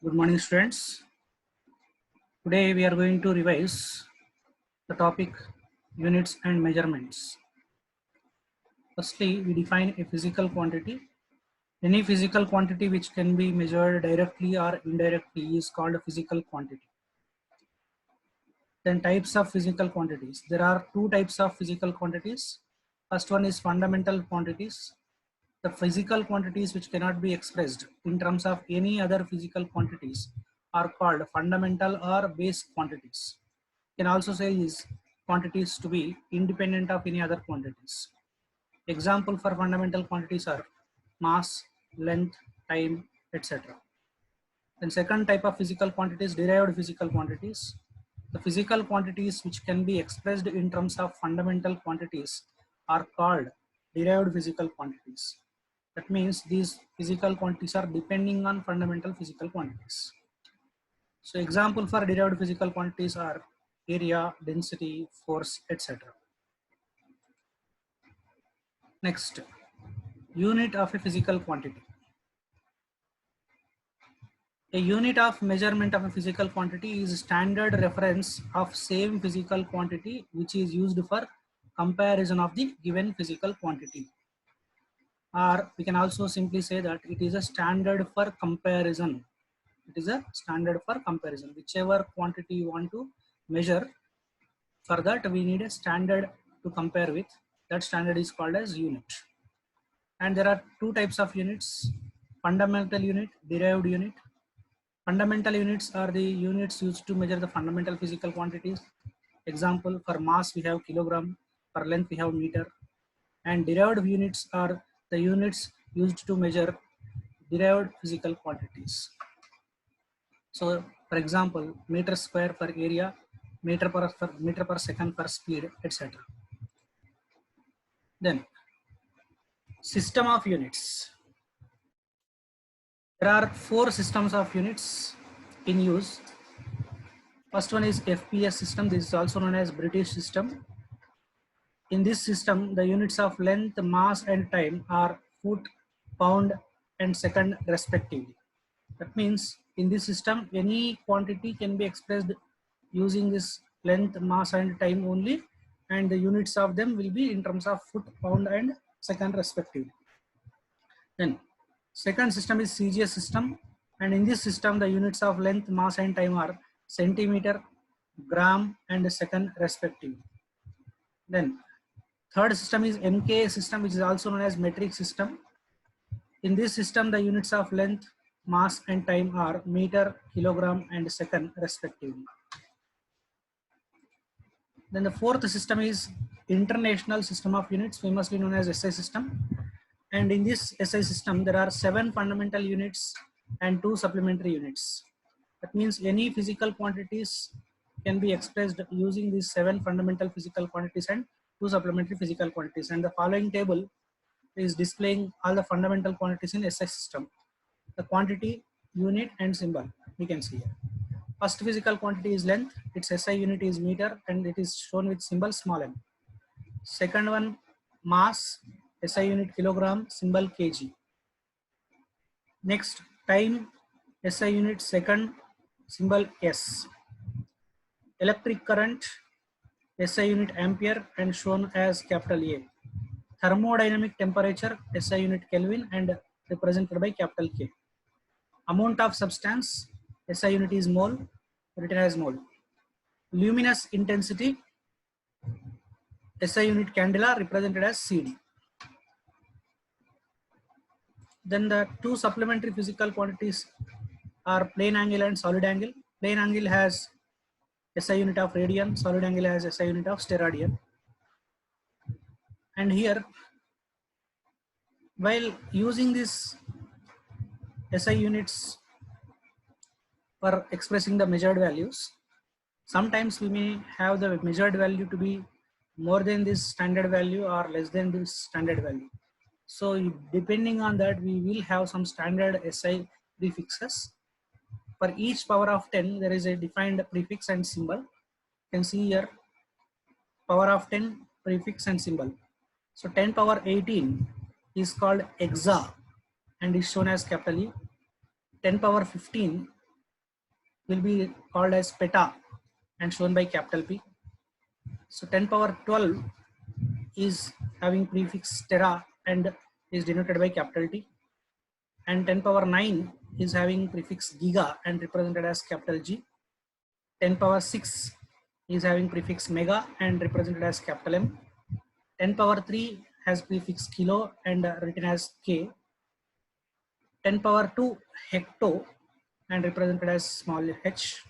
Good morning, students. Today we are going to revise the topic units and measurements. Firstly, we define a physical quantity. Any physical quantity which can be measured directly or indirectly is called a physical quantity. Then types of physical quantities. There are two types of physical quantities. First one is fundamental quantities. The physical quantities which cannot be expressed in terms of any other physical quantities are called fundamental or base quantities. Can also say is quantities to be independent of any other quantities. Example for fundamental quantities are mass, length, time, etc. Then second type of physical quantities, derived physical quantities. The physical quantities which can be expressed in terms of fundamental quantities are called derived physical quantities. That means these physical quantities are depending on fundamental physical quantities. So example for derived physical quantities are area, density, force, etc. Next, unit of a physical quantity. A unit of measurement of a physical quantity is standard reference of same physical quantity which is used for comparison of the given physical quantity. Or we can also simply say that it is a standard for comparison. It is a standard for comparison. Whichever quantity you want to measure, for that we need a standard to compare with. That standard is called as unit. And there are two types of units: fundamental unit, derived unit. Fundamental units are the units used to measure the fundamental physical quantities. Example, for mass we have kilogram, for length we have meter. And derived units are the units used to measure derived physical quantities. So for example, meter square for area, meter per second for speed, etc. Then system of units. There are four systems of units in use. First one is FPS system. This is also known as British system. In this system, the units of length, mass, and time are foot, pound, and second respectively. That means in this system, any quantity can be expressed using this length, mass, and time only, and the units of them will be in terms of foot, pound, and second respectively. Then second system is CGS system, and in this system, the units of length, mass, and time are centimeter, gram, and second respectively. Then third system is MK system, which is also known as metric system. In this system, the units of length, mass, and time are meter, kilogram, and second respectively. Then the fourth system is International System of Units, famously known as SI system. And in this SI system, there are 7 fundamental units and 2 supplementary units. That means any physical quantities can be expressed using these 7 fundamental physical quantities and 2 supplementary physical quantities. And the following table is displaying all the fundamental quantities in SI system. The quantity, unit, and symbol we can see here. First physical quantity is length. Its SI unit is meter and it is shown with symbol small m. Second one, mass, SI unit kilogram, symbol kg. Next, time, SI unit second, symbol s. Electric current, SI unit ampere and shown as capital A. Thermodynamic temperature, SI unit Kelvin and represented by capital K. Amount of substance, SI unit is mole, written as mole. Luminous intensity, SI unit candela, represented as CD. Then the two supplementary physical quantities are plane angle and solid angle. Plane angle has SI unit of radian, solid angle has SI unit of steradian. And here, while using this SI units for expressing the measured values, sometimes we may have the measured value to be more than this standard value or less than this standard value. So depending on that, we will have some standard SI prefixes. For each power of 10, there is a defined prefix and symbol. You can see here, power of 10, prefix and symbol. So 10 power 18 is called exa and is shown as capital E. 10 power 15 will be called as peta and shown by capital P. So 10 power 12 is having prefix tera and is denoted by capital T, and 10 power 9 is having prefix giga and represented as capital G. 10 power 6 is having prefix mega and represented as capital M. 10 power 3 has prefix kilo and written as K. 10 power 2 hecto and represented as small h,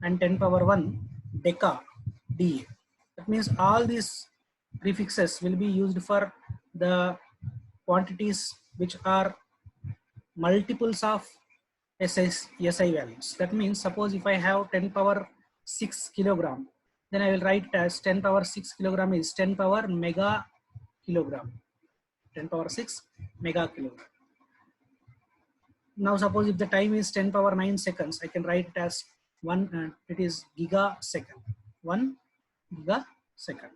and 10 power 1 deca D. That means all these prefixes will be used for the quantities which are multiples of SI values. That means suppose if I have 10 power 6 kilogram, then I will write it as 10 power 6 kilogram is 10 power mega kilogram. 10 power 6 mega kilogram. Now suppose if the time is 10 power 9 seconds, I can write it as it is gigasecond. 1 gigasecond.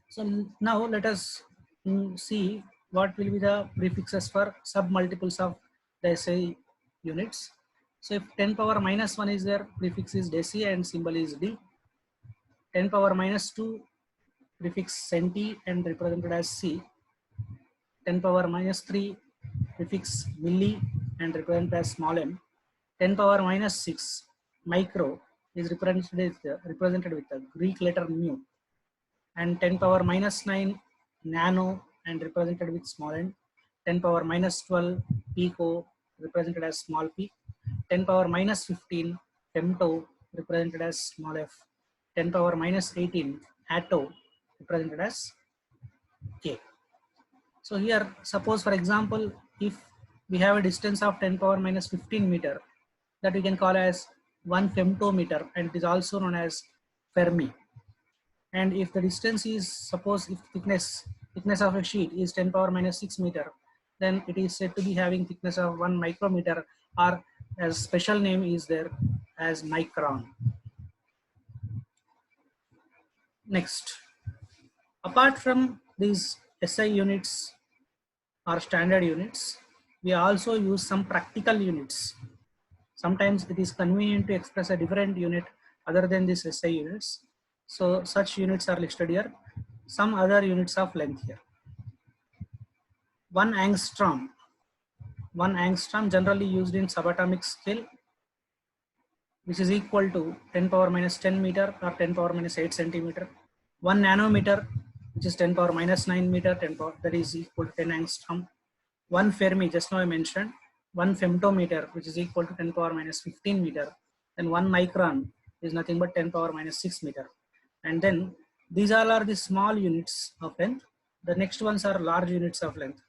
So now let us see what will be the prefixes for submultiples of the SI units. So if 10 power minus 1 is there, prefix is deci and symbol is D. 10 power minus 2, prefix centi and represented as C. 10 power minus 3, prefix milli and represented as small m. 10 power minus 6, micro is represented with the Greek letter mu. And 10 power minus 9 nano and represented with small n. 10 power minus 12 pico represented as small p. 10 power minus 15 femto represented as small f. 10 power minus 18 atto represented as k. So here suppose for example if we have a distance of 10 power minus 15 meter, that we can call as 1 femtometer, and it is also known as Fermi. And if the distance is, suppose if thickness of a sheet is 10 power minus 6 meter, then it is said to be having thickness of 1 micrometer, or as special name is there as micron. Next, apart from these SI units or standard units, we also use some practical units. Sometimes it is convenient to express a different unit other than these SI units. So such units are listed here. Some other units of length here. 1 angstrom. 1 angstrom generally used in subatomic scale, which is equal to 10 power minus 10 meter or 10 power minus 8 centimeter. 1 nanometer, which is 10 power minus 9 meter, 10 power, that is equal to 10 angstrom. 1 Fermi, just now I mentioned. 1 femtometer, which is equal to 10 power minus 15 meter. Then 1 micron is nothing but 10 power minus 6 meter. And then these all are the small units of length. The next ones are large units of length.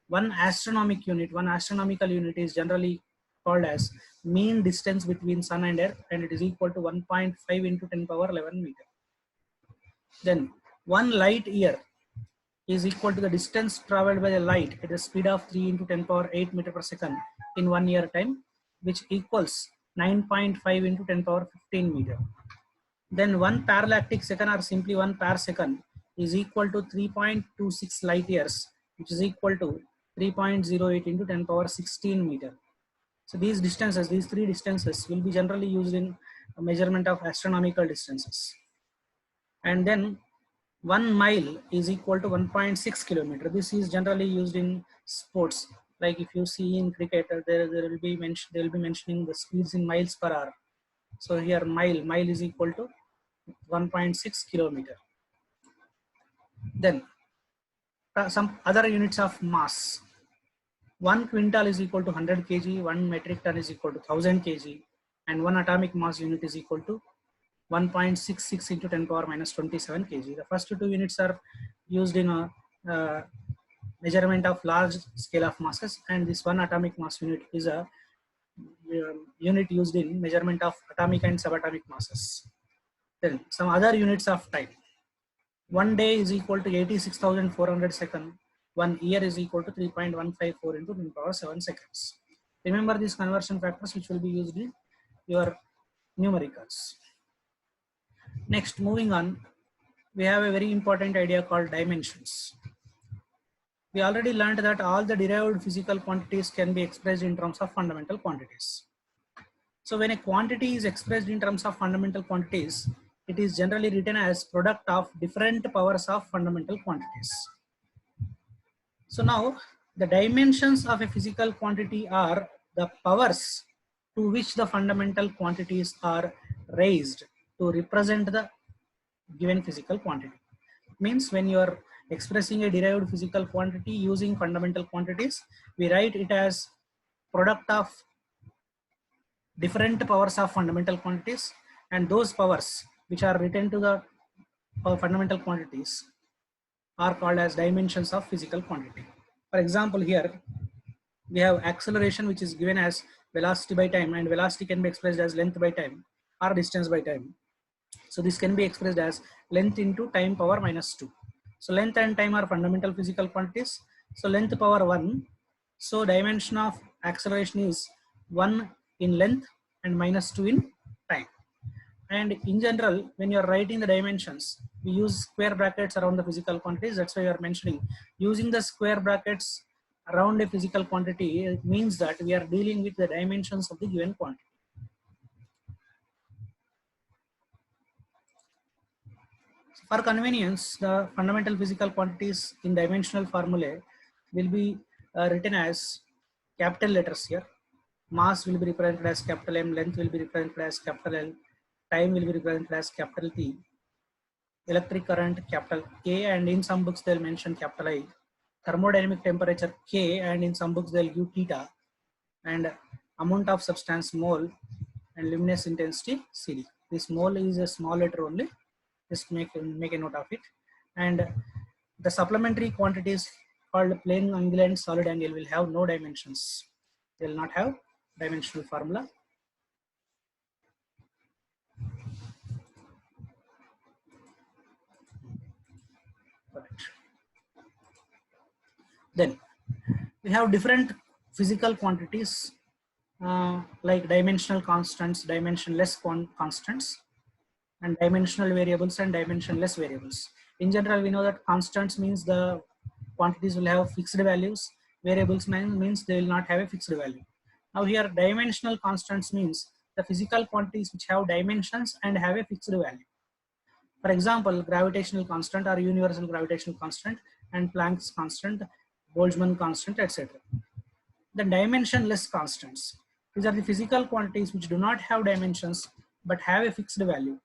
1 astronomical unit is generally called as mean distance between sun and earth, and it is equal to 1.5 into 10 power 11 meter. Then 1 light year is equal to the distance traveled by the light at a speed of 3 into 10 power 8 meter per second in 1 year time, which equals 9.5 into 10 power 15 meter. Then 1 parallactic second, or simply 1 parsecond, is equal to 3.26 light years, which is equal to 3.08 into 10 power 16 meter. So these distances, these three distances will be generally used in a measurement of astronomical distances. And then 1 mile is equal to 1.6 kilometer. This is generally used in sports. Like if you see in cricket, they will be mentioning the speeds in miles per hour. So here mile is equal to 1.6 kilometer. Then some other units of mass. 1 quintal is equal to 100 kg, 1 metric ton is equal to 1000 kg, and 1 atomic mass unit is equal to 1.66 into 10 power minus 27 kg. The first two units are used in a measurement of large scale of masses, and this 1 atomic mass unit is a unit used in measurement of atomic and subatomic masses. Then some other units of time. 1 day is equal to 86,400 seconds. 1 year is equal to 3.154 into 10 power 7 seconds. Remember these conversion factors which will be used in your numericals. Next, moving on, we have a very important idea called dimensions. We already learned that all the derived physical quantities can be expressed in terms of fundamental quantities. So when a quantity is expressed in terms of fundamental quantities, it is generally written as product of different powers of fundamental quantities. So now the dimensions of a physical quantity are the powers to which the fundamental quantities are raised to represent the given physical quantity. Means when you are expressing a derived physical quantity using fundamental quantities, we write it as product of different powers of fundamental quantities, and those powers which are written to the fundamental quantities are called as dimensions of physical quantity. For example, here we have acceleration, which is given as velocity by time, and velocity can be expressed as length by time or distance by time. So this can be expressed as length into time power minus 2. So length and time are fundamental physical quantities. So length power 1. So dimension of acceleration is 1 in length and minus 2 in time. And in general, when you're writing the dimensions, we use square brackets around the physical quantities. That's why we are mentioning using the square brackets around a physical quantity. It means that we are dealing with the dimensions of the given quantity. For convenience, the fundamental physical quantities in dimensional formulae will be written as capital letters here. Mass will be represented as capital M, length will be represented as capital L, time will be represented as capital T, electric current capital K, and in some books they'll mention capital I, thermodynamic temperature K, and in some books they'll give theta, and amount of substance mole, and luminous intensity CD. This mole is a small letter only, just make a note of it. And the supplementary quantities called plane angle and solid angle will have no dimensions. They will not have dimensional formula. Then we have different physical quantities like dimensional constants, dimensionless constants, and dimensional variables and dimensionless variables. In general, we know that constants means the quantities will have fixed values. Variables means they will not have a fixed value. Now here dimensional constants means the physical quantities which have dimensions and have a fixed value. For example, gravitational constant or universal gravitational constant and Planck's constant, Boltzmann constant, etc. The dimensionless constants. These are the physical quantities which do not have dimensions but have a fixed value.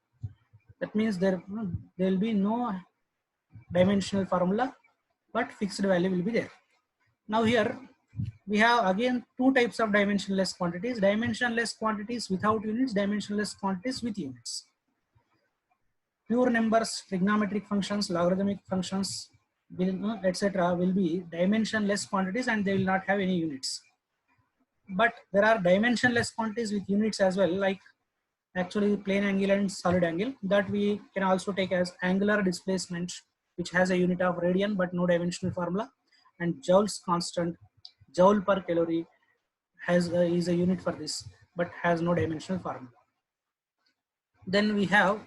That means there will be no dimensional formula, but fixed value will be there. Now here we have again two types of dimensionless quantities: dimensionless quantities without units, dimensionless quantities with units. Pure numbers, trigonometric functions, logarithmic functions, etc. will be dimensionless quantities and they will not have any units. But there are dimensionless quantities with units as well, like actually plane angle and solid angle, that we can also take as angular displacement, which has a unit of radian but no dimensional formula, and Joule's constant, joule per calorie, is a unit for this but has no dimensional formula. Then we have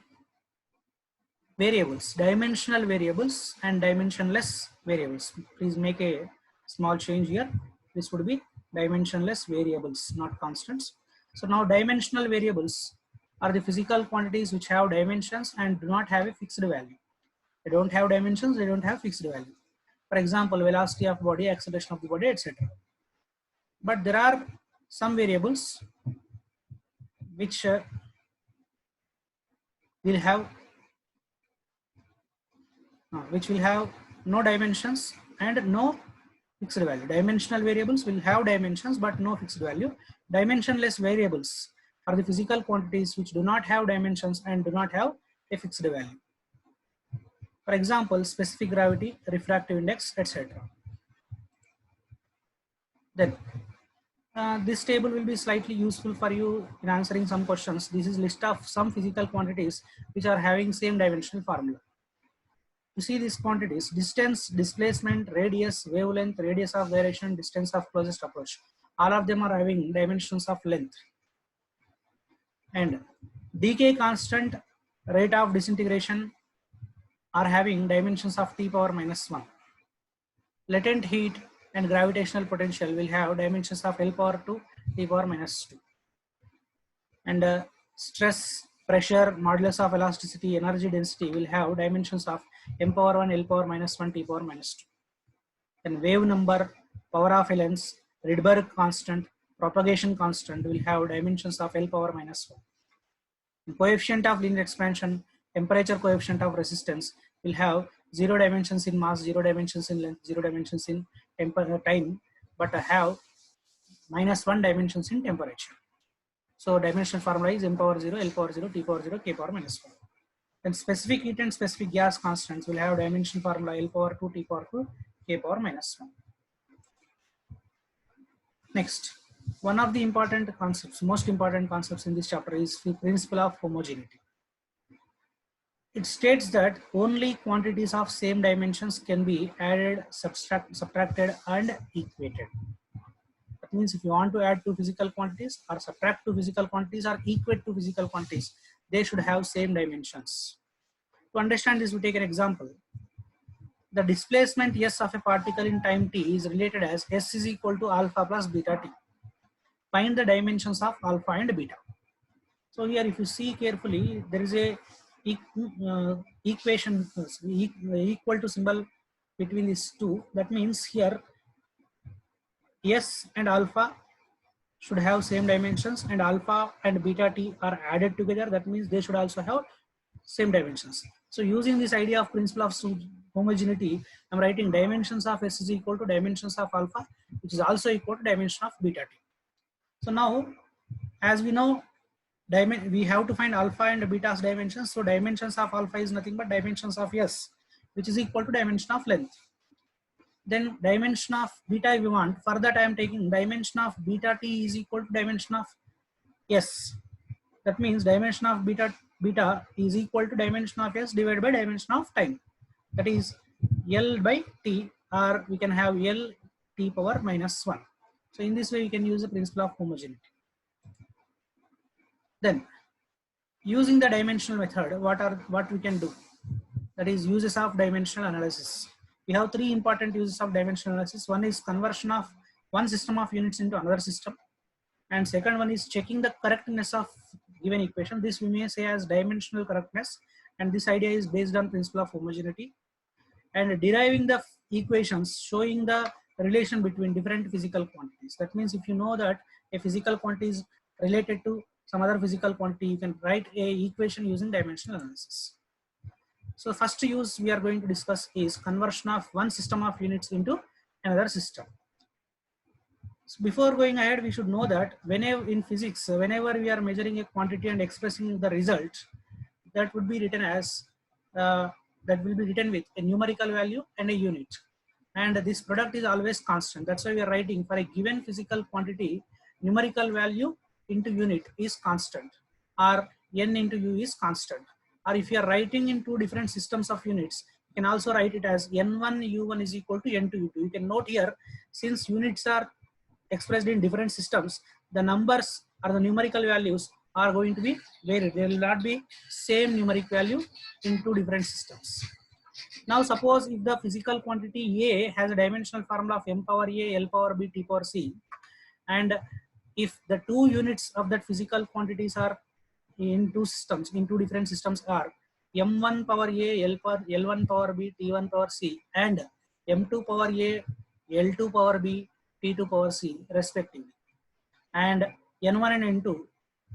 variables, dimensional variables and dimensionless variables. Please make a small change here. This would be dimensionless variables, not constants. So now dimensional variables are the physical quantities which have dimensions and do not have a fixed value. They don't have dimensions, they don't have fixed value. For example, velocity of body, acceleration of the body, etc. But there are some variables which will have no dimensions and no fixed value. Dimensional variables will have dimensions but no fixed value. Dimensionless variables are the physical quantities which do not have dimensions and do not have a fixed value. For example, specific gravity, refractive index, etc. Then this table will be slightly useful for you in answering some questions. This is list of some physical quantities which are having same dimensional formula. You see these quantities: distance, displacement, radius, wavelength, radius of gyration, distance of closest approach. All of them are having dimensions of length. And decay constant, rate of disintegration are having dimensions of T power minus 1. Latent heat and gravitational potential will have dimensions of L power 2, T power minus 2. And stress, pressure, modulus of elasticity, energy density will have dimensions of m power 1, L power minus 1, T power minus 2. Then wave number, power of a lens, Rydberg constant, propagation constant will have dimensions of L power minus 1. Coefficient of linear expansion, temperature coefficient of resistance will have 0 dimensions in mass, 0 dimensions in length, 0 dimensions in time, but have minus 1 dimensions in temperature. So dimensional formula is m power 0, L power 0, T power 0, K power minus 1. Then specific heat and specific gas constants will have dimension formula L power 2, T power 2, K power minus 1. Next, one of the important concepts, most important concepts in this chapter is the principle of homogeneity. It states that only quantities of same dimensions can be added, subtracted, and equated. That means if you want to add two physical quantities or subtract two physical quantities or equate two physical quantities, they should have same dimensions. To understand this, we take an example. The displacement S of a particle in time t is related as S is equal to alpha plus beta t. Find the dimensions of alpha and beta. So here, if you see carefully, there is a equation equal to symbol between these two. That means here S and alpha should have same dimensions, and alpha and beta t are added together. That means they should also have same dimensions. So using this idea of principle of homogeneity, I'm writing dimensions of S is equal to dimensions of alpha, which is also equal to dimension of beta t. So now, as we know, we have to find alpha and beta's dimensions. So dimensions of alpha is nothing but dimensions of S, which is equal to dimension of length. Then dimension of beta if we want, for that I am taking dimension of beta t is equal to dimension of S. That means dimension of beta is equal to dimension of S divided by dimension of time. That is L by T, or we can have L T power minus 1. So in this way we can use the principle of homogeneity. Then using the dimensional method, what we can do? That is uses of dimensional analysis. We have three important uses of dimensional analysis. One is conversion of one system of units into another system, and second one is checking the correctness of given equation. This we may say as dimensional correctness, and this idea is based on principle of homogeneity. And deriving the equations showing the relation between different physical quantities. That means if you know that a physical quantity is related to some other physical quantity, you can write a equation using dimensional analysis. So first use we are going to discuss is conversion of one system of units into another system. So before going ahead, we should know that whenever in physics, whenever we are measuring a quantity and expressing the result, that would be written as that will be written with a numerical value and a unit, and this product is always constant. That's why we are writing for a given physical quantity, numerical value into unit is constant, or n into u is constant. Or if you are writing in two different systems of units, you can also write it as n1 u1 is equal to n2 u2. You can note here, since units are expressed in different systems, the numbers or the numerical values are going to be varied. There will not be same numeric value in two different systems. Now suppose if the physical quantity A has a dimensional formula of m power A, L power B, T power C, and if the two units of that physical quantities are in two systems, in two different systems, are m1 power A, L1 power B, T1 power C, and m2 power A, L2 power B, T2 power C respectively, and n1 and n2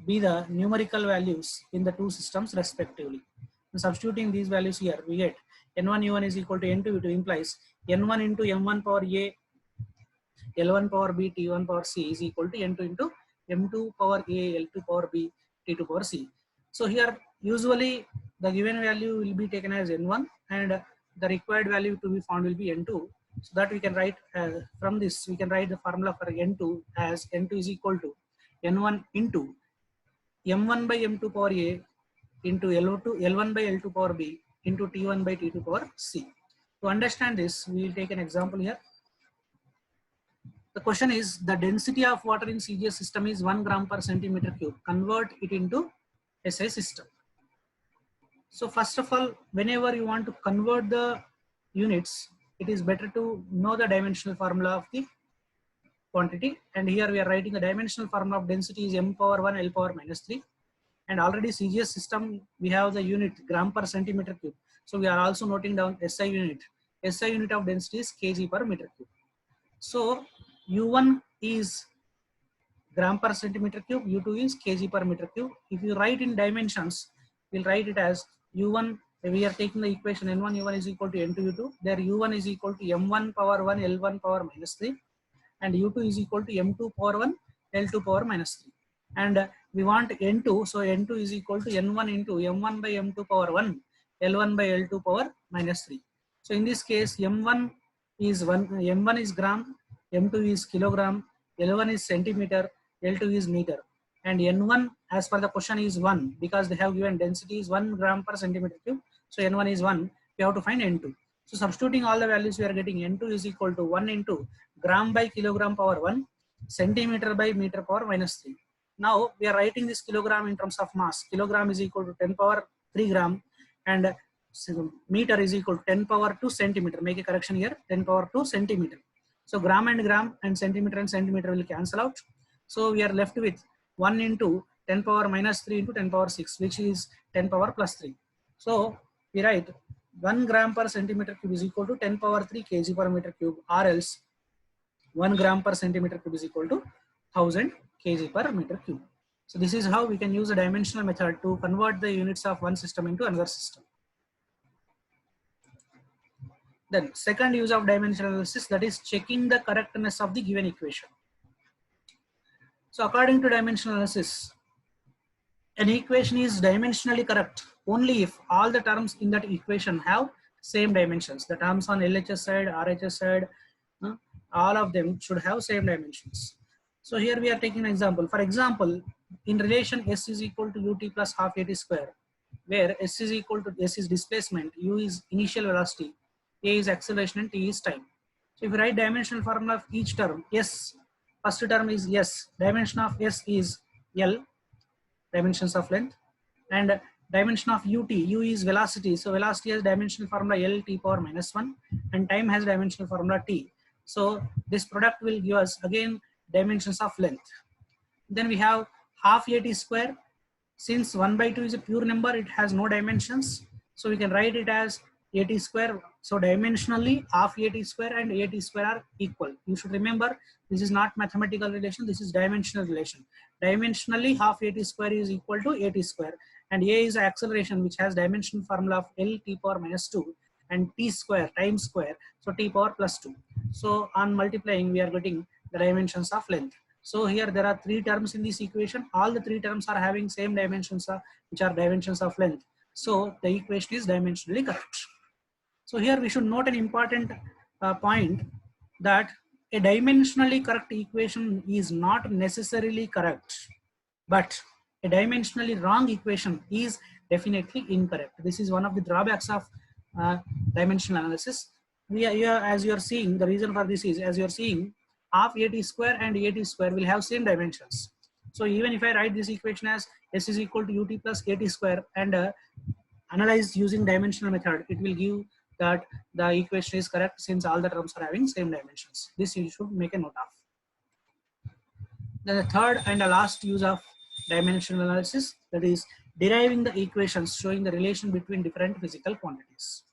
be the numerical values in the two systems respectively. And substituting these values here, we get n1 u1 is equal to n2 u2 implies n1 into m1 power A, L1 power B, T1 power C is equal to n2 into m2 power A, L2 power B, T2 power C. So here usually the given value will be taken as n1, and the required value to be found will be n2. So that we can write from this, we can write the formula for n2 as n2 is equal to n1 into m1 by m2 power A into L1 by L2 power B into T1 by T2 power C. To understand this, we will take an example here. The question is, the density of water in CGS system is 1 gram per centimeter cube. Convert it into SI system. So first of all, whenever you want to convert the units, it is better to know the dimensional formula of the quantity, and here we are writing the dimensional formula of density is m power 1 L power minus 3. And already CGS system, we have the unit gram per centimeter cube. So we are also noting down SI unit. SI unit of density is kg per meter cube. So U1 is gram per centimeter cube, U2 is kg per meter cube. If you write in dimensions, we'll write it as U1, we are taking the equation N1 U1 is equal to N2 U2. There U1 is equal to M1 power 1 L1 power minus 3, and U2 is equal to M2 power 1 L2 power minus 3. And we want N2, so N2 is equal to N1 into M1 by M2 power 1 L1 by L2 power minus 3. So in this case, M1 is gram, M2 is kilogram, L1 is centimeter, L2 is meter, and N1 as per the question is 1 because they have given density is 1 gram per centimeter cube. So N1 is 1. We have to find N2. So substituting all the values, we are getting N2 is equal to 1 into gram by kilogram power 1, centimeter by meter power minus 3. Now we are writing this kilogram in terms of mass. Kilogram is equal to 10 power 3 gram, and meter is equal to 10 power 2 centimeter. Make a correction here, 10 power 2 centimeter. So gram and centimeter will cancel out. So we are left with 1 into 10 power minus 3 into 10 power 6, which is 10 power plus 3. So we write 1 gram per centimeter cube is equal to 10 power 3 kg per meter cube, or else 1 gram per centimeter cube is equal to 1000 kg per meter cube. So this is how we can use a dimensional method to convert the units of one system into another system. Then second use of dimensional analysis, that is checking the correctness of the given equation. So according to dimensional analysis, an equation is dimensionally correct only if all the terms in that equation have same dimensions. The terms on LHS side, RHS side, all of them should have same dimensions. So here we are taking an example. For example, in relation S is equal to ut plus half at square, where S is equal to S is displacement, U is initial velocity, A is acceleration, and T is time. So if you write dimensional formula of each term, S, first term is S, dimension of S is L, dimensions of length, and dimension of ut, U is velocity, so velocity has dimensional formula L T power minus 1, and time has dimensional formula T. So this product will give us again dimensions of length. Then we have half at square. Since 1 by 2 is a pure number, it has no dimensions, so we can write it as at square. So dimensionally half at square and at square are equal. You should remember, this is not mathematical relation, this is dimensional relation. Dimensionally half at square is equal to at square, and A is acceleration, which has dimensional formula of L T power minus 2, and T square, time square, so T power plus 2. So on multiplying, we are getting the dimensions of length. So here there are 3 terms in this equation. All the 3 terms are having same dimensions, which are dimensions of length. So the equation is dimensionally correct. So here we should note an important point, that a dimensionally correct equation is not necessarily correct, but a dimensionally wrong equation is definitely incorrect. This is one of the drawbacks of dimensional analysis. As you are seeing, the reason for this is, as you are seeing, half at square and at square will have same dimensions. So even if I write this equation as S is equal to ut plus at square and analyze using dimensional method, it will give that the equation is correct since all the terms are having same dimensions. This you should make a note of. Then the third and the last use of dimensional analysis, that is deriving the equations showing the relation between different physical quantities.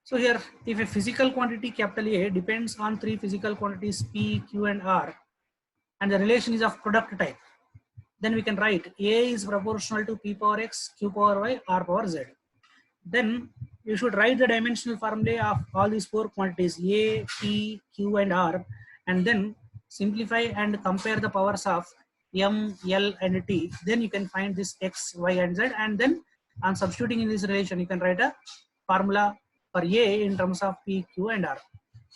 So here, if a physical quantity capital A depends on 3 physical quantities P, Q, and R, and the relation is of product type, then we can write A is proportional to P power X, Q power Y, R power Z. Then you should write the dimensional formula of all these 4 quantities A, P, Q, and R, and then simplify and compare the powers of M, L, and T. Then you can find this X, Y, and Z, and then on substituting in this relation, you can write a formula for A in terms of P, Q, and R.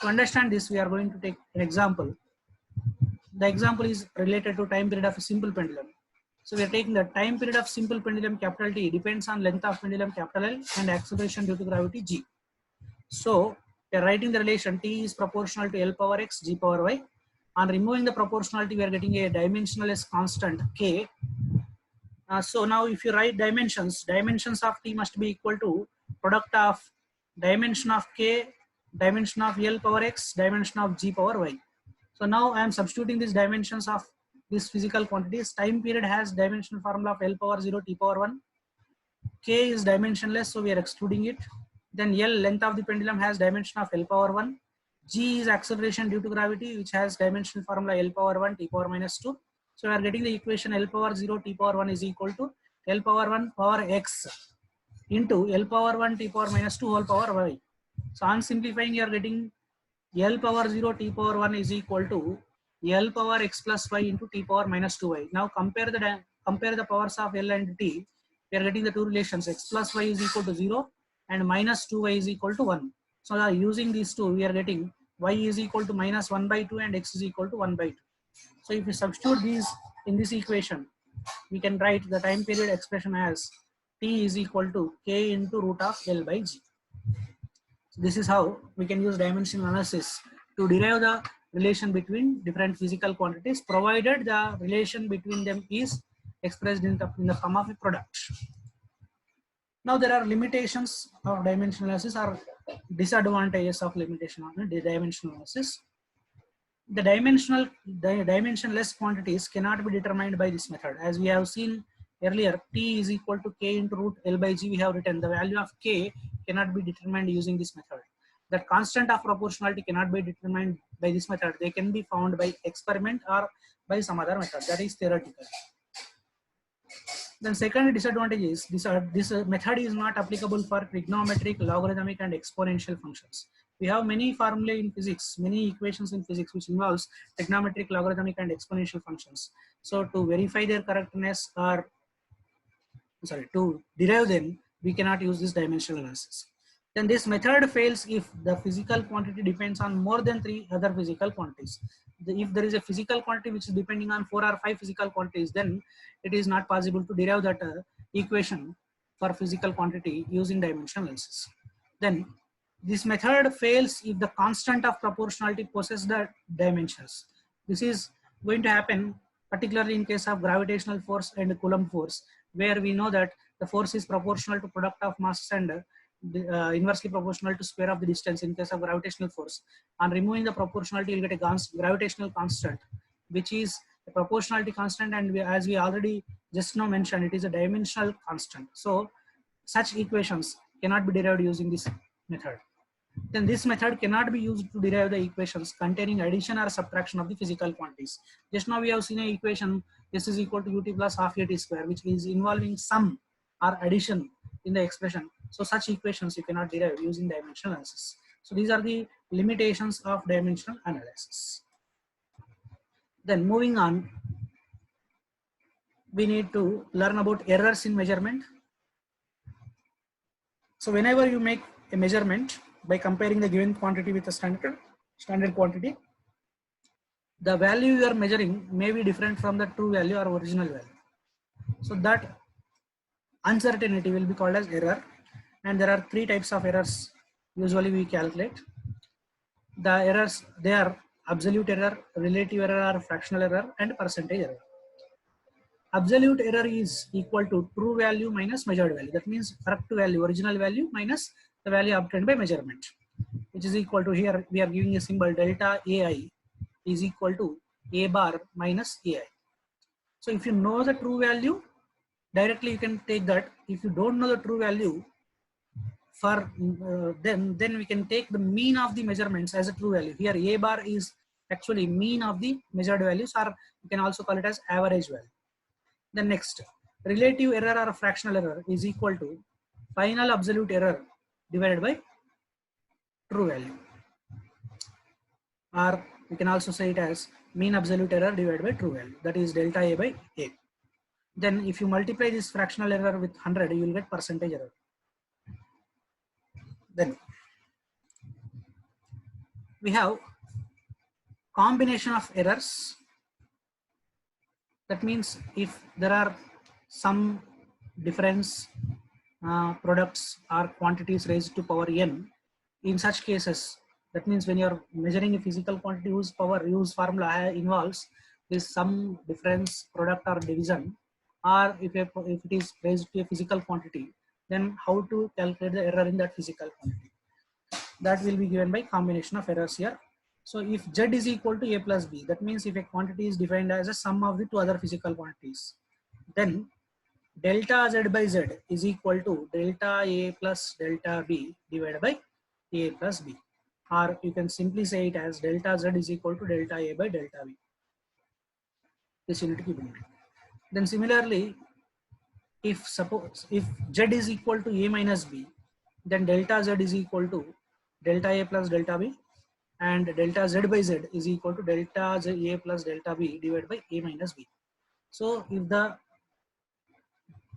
To understand this, we are going to take an example. The example is related to time period of a simple pendulum. So we are taking the time period of simple pendulum capital T depends on length of pendulum capital L and acceleration due to gravity G. So we are writing the relation T is proportional to L power X, G power Y. On removing the proportionality, we are getting a dimensionless constant K. So now if you write dimensions of T must be equal to product of dimension of K, dimension of L power X, dimension of G power Y. So now I am substituting these dimensions of these physical quantities. Time period has dimensional formula of L power 0 T power 1. K is dimensionless, so we are excluding it. Then L, length of the pendulum, has dimension of L power 1. G is acceleration due to gravity, which has dimensional formula L power 1 T power minus 2. So we are getting the equation L power 0 T power 1 is equal to L power 1 power x into L power 1 T power minus 2 whole power y. So on simplifying, you are getting L power 0 T power 1 is equal to L power x plus y into T power minus 2y. Now compare the powers of L and T. We are getting the two relations, x plus y is equal to 0 and minus 2y is equal to 1. So now using these two, we are getting y is equal to minus 1 by 2 and x is equal to 1 by 2. So if we substitute these in this equation, we can write the time period expression as T is equal to K into root of L by G. So this is how we can use dimensional analysis to derive the relation between different physical quantities, provided the relation between them is expressed in the form of a product. Now there are limitations of dimensional analysis or disadvantages of limitation of dimensional analysis. The dimensionless quantities cannot be determined by this method. As we have seen earlier, T is equal to K into root L by G. We have written the value of K cannot be determined using this method. That constant of proportionality cannot be determined by this method. They can be found by experiment or by some other method, that is theoretical. Then second disadvantage is this method is not applicable for trigonometric, logarithmic and exponential functions. We have many formulae in physics, many equations in physics which involves trigonometric, logarithmic and exponential functions. So to verify their correctness or to derive them, we cannot use this dimensional analysis. Then this method fails if the physical quantity depends on more than 3 other physical quantities. If there is a physical quantity which is depending on 4 or 5 physical quantities, then it is not possible to derive that equation for physical quantity using dimensional analysis. Then this method fails if the constant of proportionality possesses the dimensions. This is going to happen particularly in case of gravitational force and Coulomb force, where we know that the force is proportional to product of masses and inversely proportional to square of the distance in case of gravitational force. On removing the proportionality, you will get a gravitational constant, which is a proportionality constant, and as we already just now mentioned, it is a dimensional constant. So such equations cannot be derived using this method. Then this method cannot be used to derive the equations containing addition or subtraction of the physical quantities. Just now we have seen an equation, this is equal to ut plus half at square, which is involving sum or addition in the expression. So such equations you cannot derive using dimensional analysis. So these are the limitations of dimensional analysis. Then moving on, we need to learn about errors in measurement. So whenever you make a measurement by comparing the given quantity with a standard quantity, the value you are measuring may be different from the true value or original value. So that uncertainty will be called as error. And there are 3 types of errors usually we calculate. The errors, they are absolute error, relative error or fractional error, and percentage error. Absolute error is equal to true value minus measured value. That means correct value, original value minus the value obtained by measurement, which is equal to, here we are giving a symbol delta AI is equal to A bar minus AI. So if you know the true value, directly you can take that. If you don't know the true value, for then we can take the mean of the measurements as a true value. Here A bar is actually mean of the measured values, or you can also call it as average value. The next, relative error or fractional error is equal to final absolute error divided by true value, or you can also say it as mean absolute error divided by true value, that is delta A by A. Then if you multiply this fractional error with 100, you will get percentage error. Then we have combination of errors. That means if there are some difference products or quantities raised to power n, in such cases, that means when you are measuring a physical quantity whose formula involves this some difference product or division, or if it is raised to a physical quantity, then how to calculate the error in that physical quantity. That will be given by combination of errors here. So if Z is equal to A plus B, that means if a quantity is defined as a sum of the two other physical quantities, then delta Z by Z is equal to delta A plus delta B divided by A plus B. Or you can simply say it as delta Z is equal to delta A by delta B. This you need to keep in mind. Then similarly, if Z is equal to A minus B, then delta Z is equal to delta A plus delta B, and delta Z by Z is equal to delta Z A plus delta B divided by A minus B. So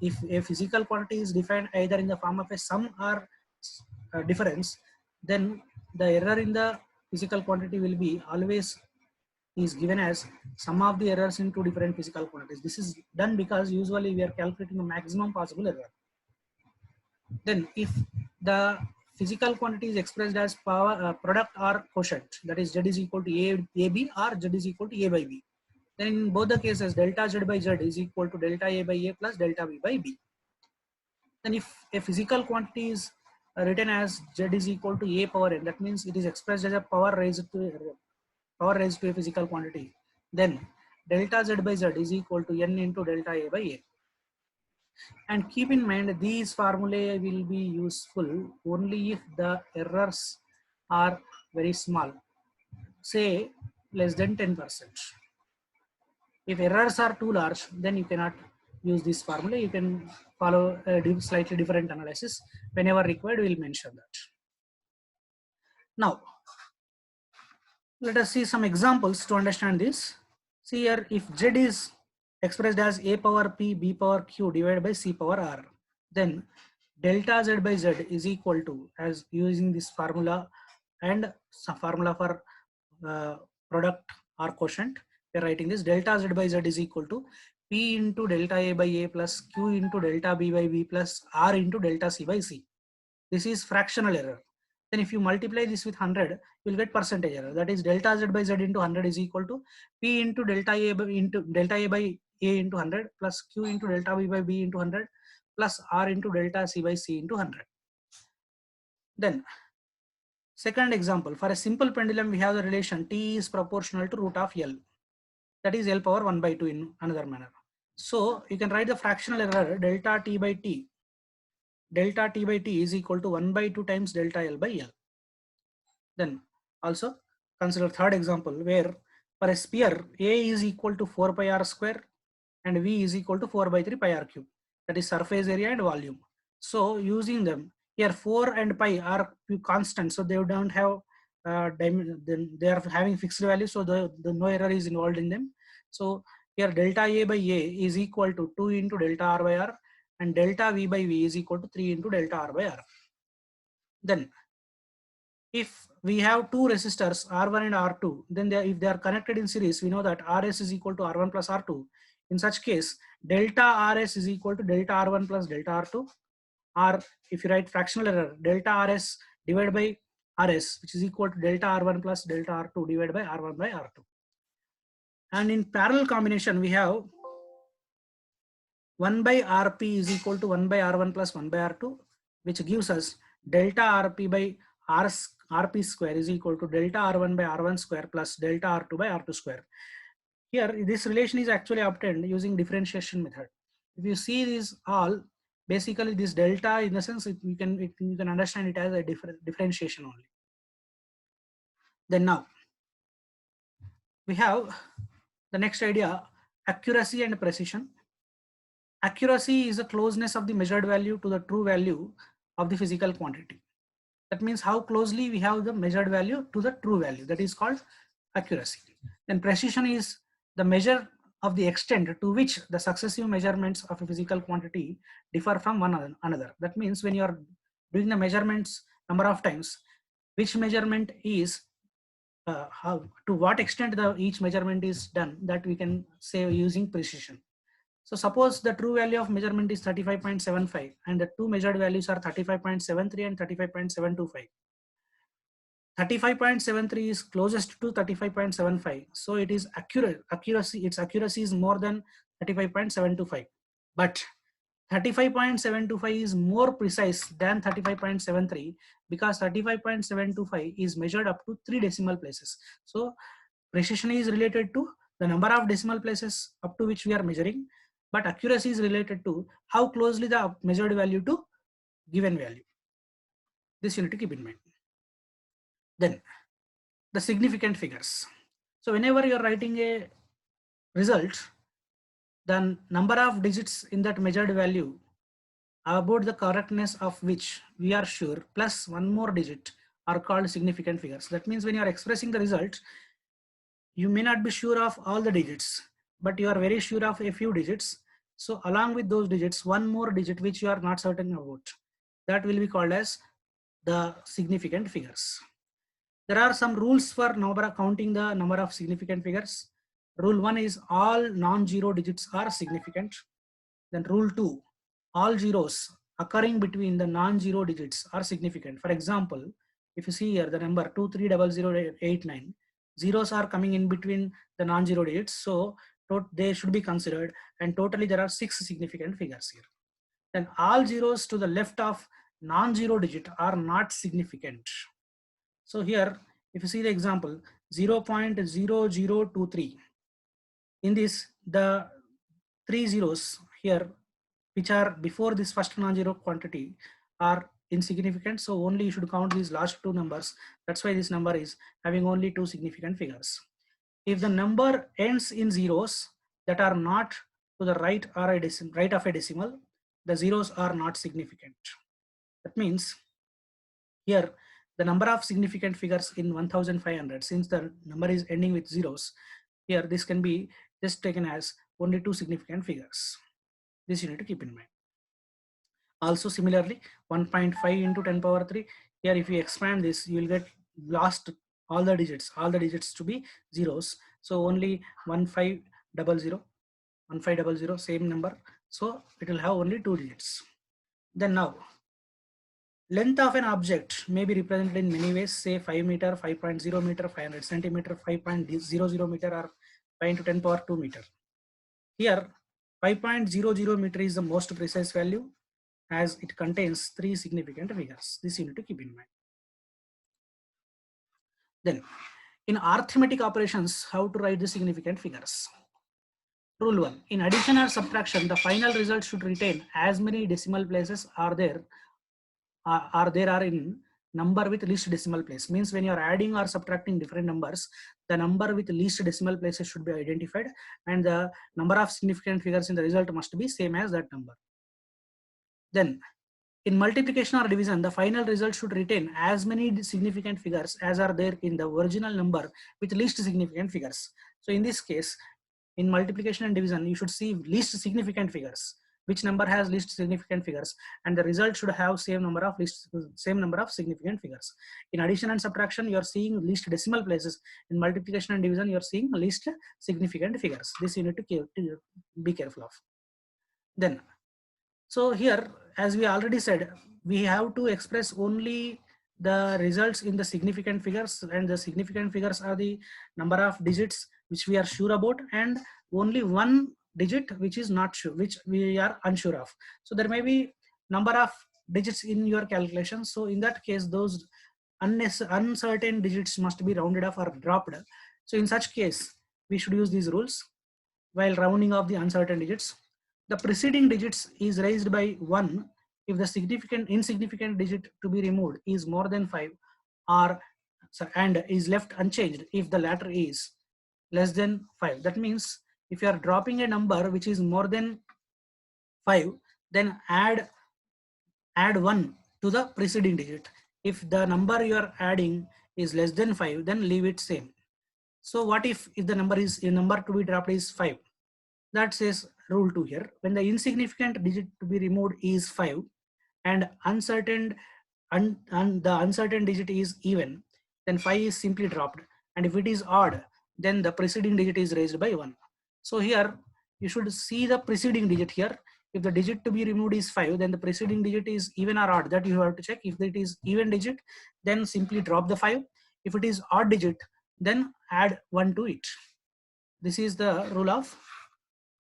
if a physical quantity is defined either in the form of a sum or difference, then the error in the physical quantity will be always is given as sum of the errors in two different physical quantities. This is done because usually we are calculating the maximum possible error. Then if the physical quantity is expressed as power product or quotient, that is Z is equal to AB or Z is equal to A by B, then in both the cases delta Z by Z is equal to delta A by A plus delta B by B. Then if a physical quantity is written as Z is equal to A power n, that means it is expressed as a power raised to a physical quantity, then delta Z by Z is equal to n into delta A by A. And keep in mind, these formulae will be useful only if the errors are very small, say less than 10%. If errors are too large, then you cannot use this formula. You can follow a slightly different analysis. Whenever required, we will mention that. Now, let us see some examples to understand this. See here, if Z is expressed as A power P, B power Q divided by C power R, then delta Z by Z is equal to, as using this formula and some formula for product or quotient, we are writing this delta Z by Z is equal to P into delta A by A plus Q into delta B by B plus R into delta C by C. This is fractional error. Then if you multiply this with 100, you will get percentage error. That is delta Z by Z into 100 is equal to P into delta A by A into 100 plus Q into delta B by B into 100 plus R into delta C by C into 100. Then second example, for a simple pendulum, we have the relation T is proportional to root of L. That is L power 1 by 2 in another manner. So you can write the fractional error delta T by T. Delta T by T is equal to 1 by 2 times delta L by L. Then also consider third example where for a sphere A is equal to 4 pi r square and V is equal to 4 by 3 pi r cube. That is surface area and volume. So using them here, 4 and pi are constant, so they don't have they are having fixed value, so the no error is involved in them. So here delta A by A is equal to 2 into delta R by R, and delta V by V is equal to 3 into delta R by R. Then if we have two resistors R1 and R2, then if they are connected in series, we know that RS is equal to R1 plus R2. In such case, delta RS is equal to delta R1 plus delta R2, or if you write fractional error, delta RS divided by RS, which is equal to delta R1 plus delta R2 divided by R1 by R2. And in parallel combination, we have 1 by Rp is equal to 1 by R1 plus 1 by R2, which gives us delta Rp by Rp square is equal to delta R1 by R1 square plus delta R2 by R2 square. Here, this relation is actually obtained using differentiation method. If you see these all, basically this delta, in the sense you can understand it as a differentiation only. Then now we have the next idea, accuracy and precision. Accuracy is the closeness of the measured value to the true value of the physical quantity. That means how closely we have the measured value to the true value. That is called accuracy. Then precision is the measure of the extent to which the successive measurements of a physical quantity differ from one another. That means when you are doing the measurements number of times, which measurement is to what extent each measurement is done, that we can say using precision. So suppose the true value of measurement is 35.75 and the two measured values are 35.73 and 35.725. 35.73 is closest to 35.75, so it is accurate. Its accuracy is more than 35.725. But 35.725 is more precise than 35.73 because 35.725 is measured up to 3 decimal places. So precision is related to the number of decimal places up to which we are measuring, but accuracy is related to how closely the measured value to given value. This you need to keep in mind. Then the significant figures. So whenever you are writing a result, the number of digits in that measured value about the correctness of which we are sure plus one more digit are called significant figures. That means when you are expressing the result, you may not be sure of all the digits, but you are very sure of a few digits. So along with those digits, one more digit which you are not certain about, that will be called as the significant figures. There are some rules for counting the number of significant figures. Rule 1 is all non-zero digits are significant. Then rule 2, all zeros occurring between the non-zero digits are significant. For example, if you see here the number 230089, zeros are coming in between the non-zero digits, so they should be considered, and totally there are 6 significant figures here. Then all zeros to the left of non-zero digit are not significant. So here, if you see the example 0.0023, in this the 3 zeros here which are before this first non-zero quantity are insignificant, so only you should count these last two numbers. That's why this number is having only 2 significant figures. If the number ends in zeros that are not to the right or a right of a decimal, the zeros are not significant. That means here the number of significant figures in 1500, since the number is ending with zeros, here this can be just taken as only 2 significant figures. This you need to keep in mind. Also similarly 1.5 into 10 power 3, here if you expand this you will get lost all the digits to be zeros, so only 1500 same number, so it will have only 2 digits. Then now length of an object may be represented in many ways, say 5 meter, 5.0 meter, 500 centimeter, 5.00 meter, or 5 into 10 power 2 meter. Here 5.00 meter is the most precise value as it contains 3 significant figures. This you need to keep in mind. Then in arithmetic operations, how to write the significant figures. Rule 1. In addition or subtraction, the final result should retain as many decimal places are there are in number with least decimal place. Means when you are adding or subtracting different numbers, the number with least decimal places should be identified, and the number of significant figures in the result must be same as that number. Then in multiplication or division, the final result should retain as many significant figures as are there in the original number with least significant figures. So in this case, in multiplication and division, you should see least significant figures. Which number has least significant figures, and the result should have same number of significant figures. In addition and subtraction, you are seeing least decimal places. In multiplication and division, you are seeing least significant figures. This you need to be careful of. Then, so here, as we already said, we have to express only the results in the significant figures, and the significant figures are the number of digits which we are sure about, and only one digit which is not sure, which we are unsure of. So there may be number of digits in your calculation. So in that case, those uncertain digits must be rounded off or dropped. So in such case, we should use these rules while rounding off the uncertain digits. The preceding digits is raised by 1 if the insignificant digit to be removed is more than 5, and is left unchanged if the latter is less than 5. That means if you are dropping a number which is more than 5, then add 1 to the preceding digit. If the number you are adding is less than 5, then leave it same. So what if the number to be dropped is 5? That says rule 2 here. When the insignificant digit to be removed is 5 and the uncertain digit is even, then 5 is simply dropped, and if it is odd, then the preceding digit is raised by 1. So here you should see the preceding digit here. If the digit to be removed is 5, then the preceding digit is even or odd, that you have to check. If it is even digit, then simply drop the 5. If it is odd digit, then add 1 to it. This is the rule of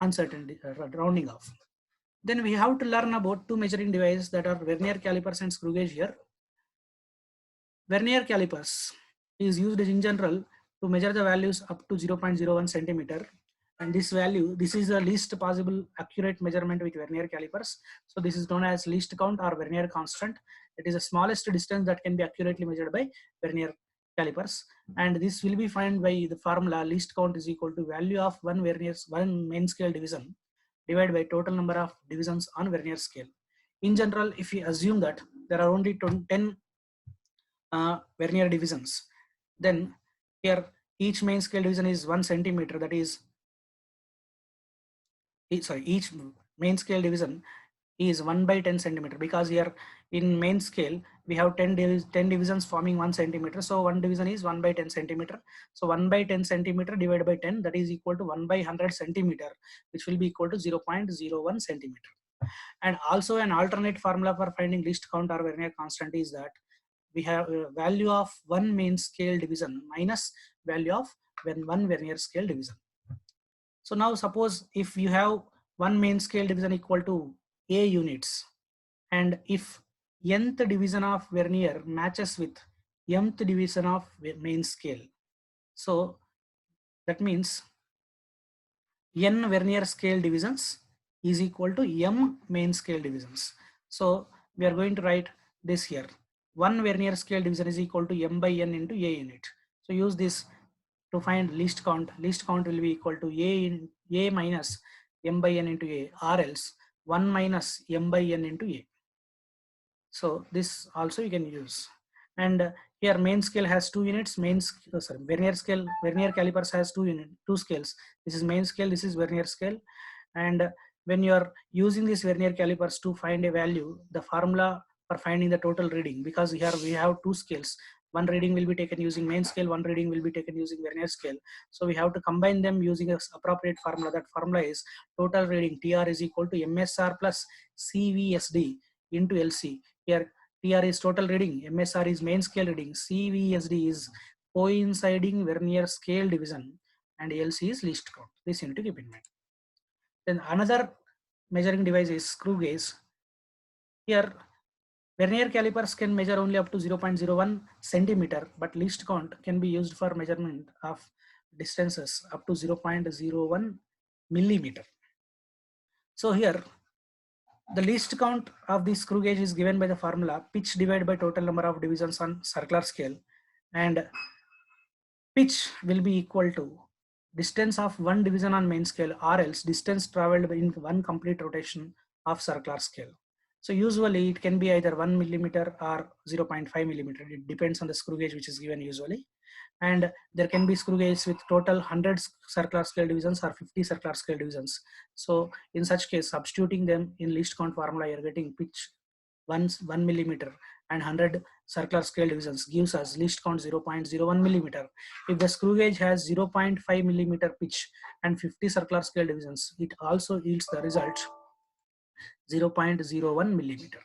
uncertainty, rounding off. Then we have to learn about two measuring devices that are vernier calipers and screw gauge here. Vernier calipers is used in general to measure the values up to 0.01 centimeter, and this value, this is the least possible accurate measurement with vernier calipers. So this is known as least count or vernier constant. It is the smallest distance that can be accurately measured by vernier calipers, and this will be found by the formula least count is equal to value of one main scale division divided by total number of divisions on vernier scale. In general, if we assume that there are only 10 vernier divisions, then here each main scale division is 1 centimeter, that is each main scale division is 1 by 10 centimeter, because here in main scale we have 10 divisions forming 1 centimeter, so one division is 1 by 10 centimeter. So 1 by 10 centimeter divided by 10, that is equal to 1 by 100 centimeter, which will be equal to 0.01 centimeter. And also an alternate formula for finding least count or vernier constant is that we have a value of one main scale division minus value of one vernier scale division. So now suppose if you have one main scale division equal to A units, and if nth division of vernier matches with mth division of main scale, so that means n vernier scale divisions is equal to m main scale divisions. So we are going to write this here. One vernier scale division is equal to m by n into A unit. So use this to find least count. Least count will be equal to A minus m by n into A, or else 1 minus m by n into A. So this also you can use. And here main scale has 2 units. Vernier calipers has two scales. This is main scale, this is vernier scale. And when you are using these vernier calipers to find a value, the formula for finding the total reading, because here we have two scales, one reading will be taken using main scale, one reading will be taken using vernier scale. So we have to combine them using a appropriate formula. That formula is total reading TR is equal to MSR plus CVSD into LC. Here TR is total reading, MSR is main scale reading, CVSD is coinciding vernier scale division, and LC is least count. This you need to keep in mind. Then another measuring device is screw gauge. Here vernier calipers can measure only up to 0.01 centimeter, but least count can be used for measurement of distances up to 0.01 millimeter. So here the least count of the screw gauge is given by the formula pitch divided by total number of divisions on circular scale, and pitch will be equal to distance of one division on main scale, or else distance traveled in one complete rotation of circular scale. So usually it can be either 1 millimeter or 0.5 millimeter. It depends on the screw gauge which is given usually. And there can be screw gauges with total 100 circular scale divisions or 50 circular scale divisions. So in such case, substituting them in least count formula, you're getting pitch 1 millimeter and 100 circular scale divisions gives us least count 0.01 millimeter. If the screw gauge has 0.5 millimeter pitch and 50 circular scale divisions, it also yields the result 0.01 millimeter.